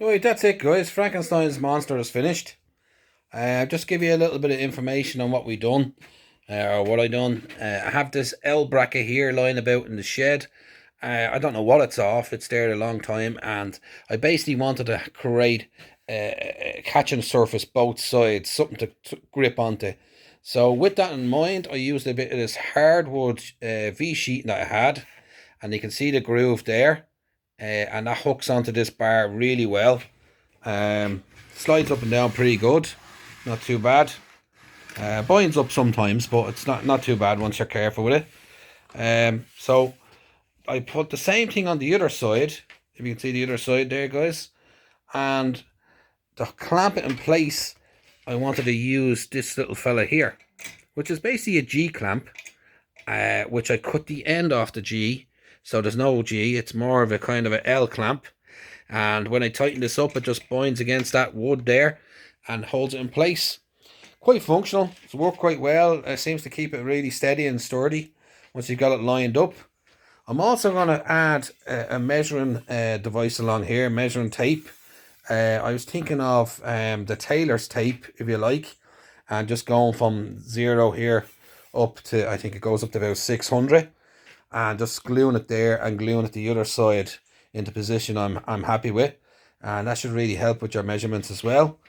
Right, that's it, guys. Frankenstein's monster is finished. Just give you a little bit of information on what we done, or what I done. I have this L bracket here lying about in the shed. I don't know what it's off. It's there a long time, and I basically wanted to create a catching surface both sides, something to grip onto. So with that in mind, I used a bit of this hardwood V sheet that I had, and you can see the groove there, and that hooks onto this bar really well. Um, Slides up and down pretty good, not too bad. Binds up sometimes, but it's not too bad once you're careful with it. So I put the same thing on the other side, if you can see the other side there, guys. And to clamp it in place, I wanted to use this little fella here, which is basically a G clamp, which I cut the end off the G, so there's no G. It's more of a kind of an L clamp. And when I tighten this up, it just binds against that wood there and holds it in place. Quite functional. It's worked quite well. It seems to keep it really steady and sturdy once you've got it lined up. I'm also going to add a measuring device along here, measuring tape. I was thinking of the tailor's tape, if you like, and just going from 0 here up to, I think it goes up to about 600, and just gluing it there and gluing it the other side into position I'm happy with, and that should really help with your measurements as well.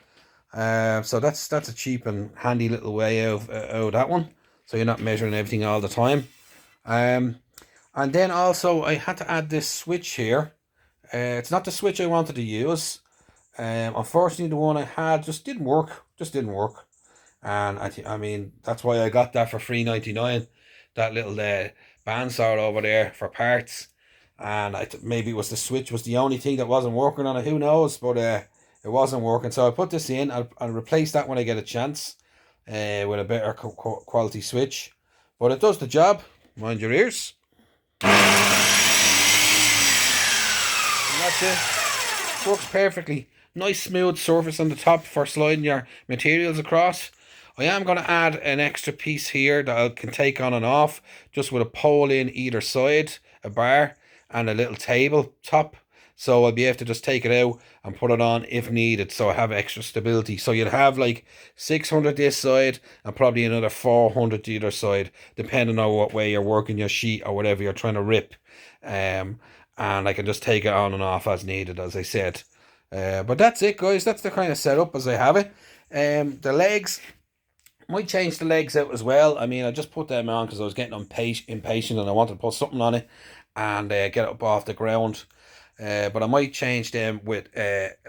So that's a cheap and handy little way out of that one, so you're not measuring everything all the time. And then also I had to add this switch here. It's not the switch I wanted to use. Unfortunately, the one I had just didn't work. And I mean, that's why I got that for $3.99. That little bandsaw over there for parts. And maybe it was the switch was the only thing that wasn't working on it. Who knows? But it wasn't working. So I put this in. I'll replace that when I get a chance, with a better quality switch. But it does the job. Mind your ears. And that's it. Works perfectly. Nice smooth surface on the top for sliding your materials across. I am going to add an extra piece here that I can take on and off, just with a pole in either side, a bar, and a little table top. So I'll be able to just take it out and put it on if needed, so I have extra stability. So you'd have like 600 this side and probably another 400 the other side, depending on what way you're working your sheet or whatever you're trying to rip. And I can just take it on and off as needed, as I said. But that's it, guys. That's the kind of setup as I have it. The legs, might change the legs out as well. I mean, I just put them on because I was getting impatient and I wanted to put something on it and get it up off the ground. But I might change them with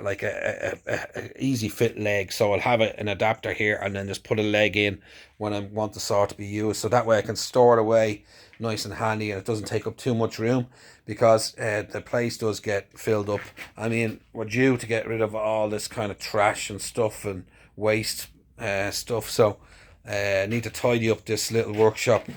like a easy fit leg. So I'll have an adapter here and then just put a leg in when I want the saw to be used. So that way I can store it away nice and handy and it doesn't take up too much room, because the place does get filled up. I mean, we're due to get rid of all this kind of trash and stuff and waste stuff. So I need to tidy up this little workshop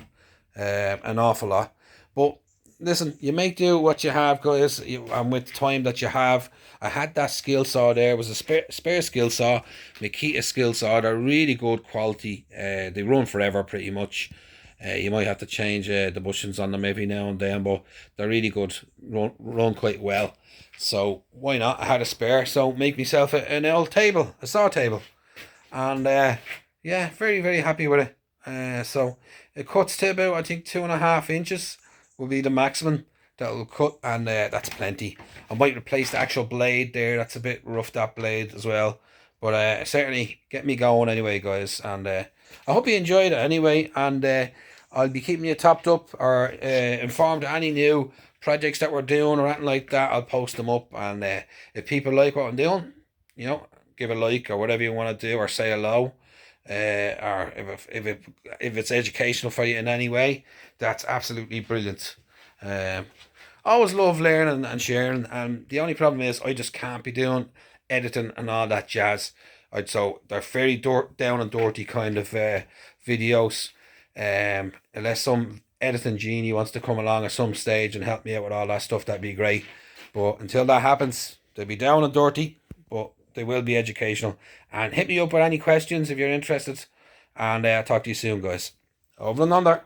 an awful lot. But listen, you make do what you have, guys, and with the time that you have. I had that skill saw there. It was a spare skill saw, Makita skill saw. They're really good quality. They run forever pretty much. You might have to change the bushings on them every now and then, but they're really good, run quite well. So why not? I had a spare, so make myself an old table, a saw table. And yeah, very, very happy with it. So it cuts to about, I think, 2.5 inches will be the maximum that will cut, and that's plenty. I might replace the actual blade there. That's a bit rough, that blade as well. But certainly get me going anyway, guys. And I hope you enjoyed it anyway. And I'll be keeping you topped up or informed of any new projects that we're doing or anything like that. I'll post them up. And if people like what I'm doing, give a like or whatever you want to do, or say hello. Or if it's educational for you in any way, that's absolutely brilliant. Always love learning and sharing, and the only problem is I just can't be doing editing and all that jazz. So they're very down and dirty kind of videos. Unless some editing genie wants to come along at some stage and help me out with all that stuff, that'd be great. But until that happens, they'll be down and dirty, but they will be educational. And hit me up with any questions if you're interested. And I'll talk to you soon, guys. Over and under.